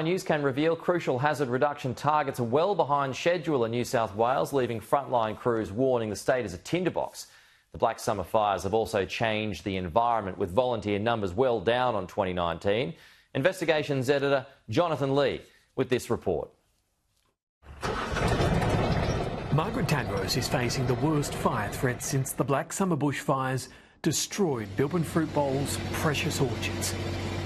News can reveal crucial hazard reduction targets are well behind schedule in New South Wales, leaving frontline crews warning the state as a tinderbox. The Black Summer fires have also changed the environment, with volunteer numbers well down on 2019. Investigations editor Jonathan Lee with this report. Margaret Tadrose is facing the worst fire threat since the Black Summer bushfires destroyed Bilpin fruit bowls' precious orchards.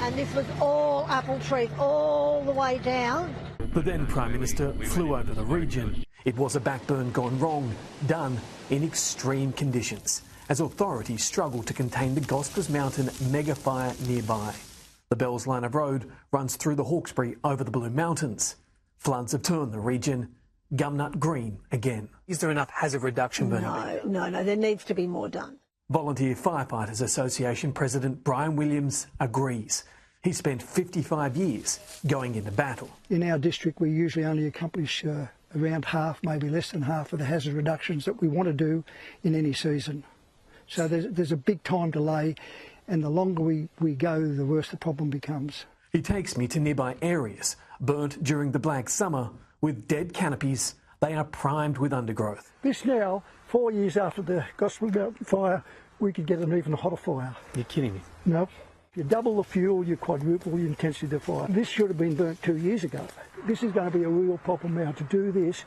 And this was all apple trees all the way down. The then Prime Minister flew over the region. It was a backburn gone wrong, done in extreme conditions, as authorities struggled to contain the Gospers Mountain mega fire nearby. The Bells line of road runs through the Hawkesbury over the Blue Mountains. Floods have turned the region gumnut green again. Is there enough hazard reduction burning? No, there needs to be more done. Volunteer Firefighters Association President Brian Williams agrees. He spent 55 years going into battle. In our district, we usually only accomplish around half, maybe less than half of the hazard reductions that we want to do in any season. So there's a big time delay, and the longer we go, the worse the problem becomes. He takes me to nearby areas burnt during the Black Summer. With dead canopies, they are primed with undergrowth. This now, 4 years after the Gospel Mountain fire, we could get an even hotter fire. You're kidding me? No. You double the fuel, you quadruple the intensity of the fire. This should have been burnt 2 years ago. This is going to be a real problem now. To do this,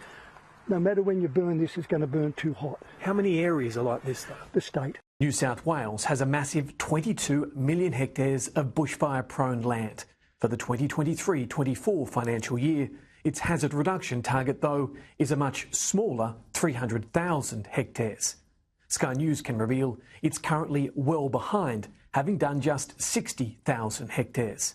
no matter when you burn this, it's going to burn too hot. How many areas are like this, though? The state. New South Wales has a massive 22 million hectares of bushfire-prone land. For the 2023-24 financial year, its hazard reduction target, though, is a much smaller 300,000 hectares. Sky News can reveal it's currently well behind, having done just 60,000 hectares,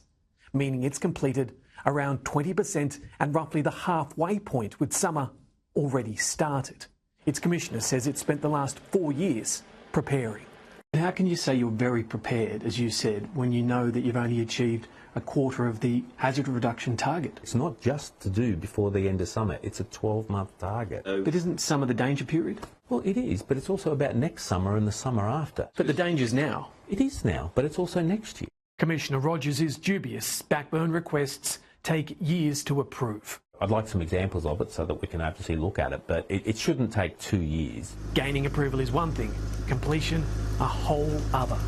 meaning it's completed around 20% and roughly the halfway point, with summer already started. Its commissioner says it spent the last 4 years preparing. How can you say you're very prepared, as you said, when you know that you've only achieved a quarter of the hazard reduction target? It's not just to do before the end of summer, it's a 12-month target. But isn't summer the danger period? Well, it is, but it's also about next summer and the summer after. But the danger's now. It is now, but it's also next year. Commissioner Rogers is dubious backburn requests take years to approve. I'd like some examples of it so that we can obviously look at it, but it shouldn't take 2 years. Gaining approval is one thing, completion a whole other.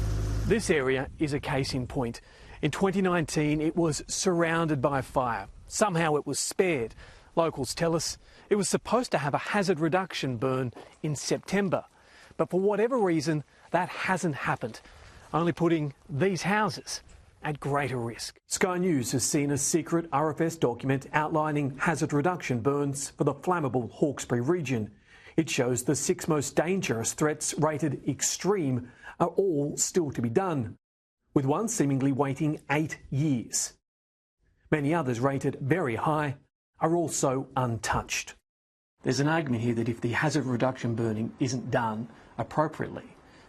This area is a case in point. In 2019, it was surrounded by fire. Somehow it was spared. Locals tell us it was supposed to have a hazard reduction burn in September, but for whatever reason, that hasn't happened, only putting these houses at greater risk. Sky News has seen a secret RFS document outlining hazard reduction burns for the flammable Hawkesbury region. It shows the 6 most dangerous threats rated extreme are all still to be done, with one seemingly waiting 8 years. Many others rated very high are also untouched. There's an argument here that if the hazard reduction burning isn't done appropriately,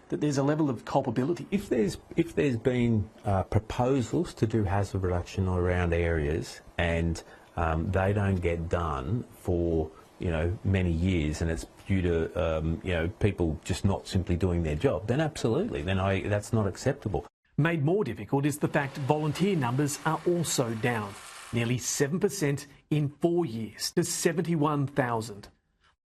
that there's a level of culpability. If there's been proposals to do hazard reduction around areas and they don't get done for many years, and it's due to people just not simply doing their job, then absolutely, that's not acceptable. Made more difficult is the fact volunteer numbers are also down, nearly 7% in 4 years to 71,000.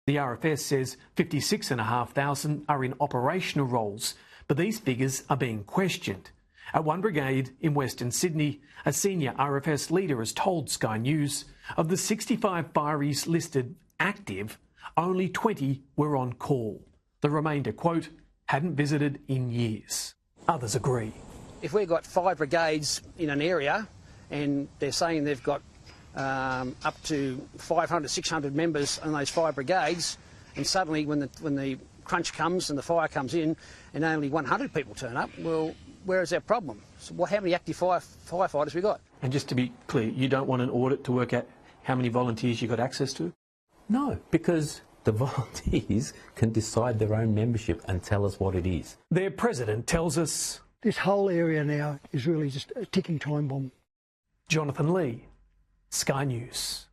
The RFS says 56,500 are in operational roles, but these figures are being questioned. At one brigade in Western Sydney, a senior RFS leader has told Sky News of the 65 fireys listed active, only 20 were on call. The remainder, quote, hadn't visited in years. Others agree. If we've got 5 brigades in an area and they're saying they've got up to 500, 600 members in those 5 brigades, and suddenly when the crunch comes and the fire comes in and only 100 people turn up, well, where is our problem? So how many active firefighters we got? And just to be clear, you don't want an audit to work out how many volunteers you got access to? No, because the volunteers can decide their own membership and tell us what it is. Their president tells us this whole area now is really just a ticking time bomb. Jonathan Lee, Sky News.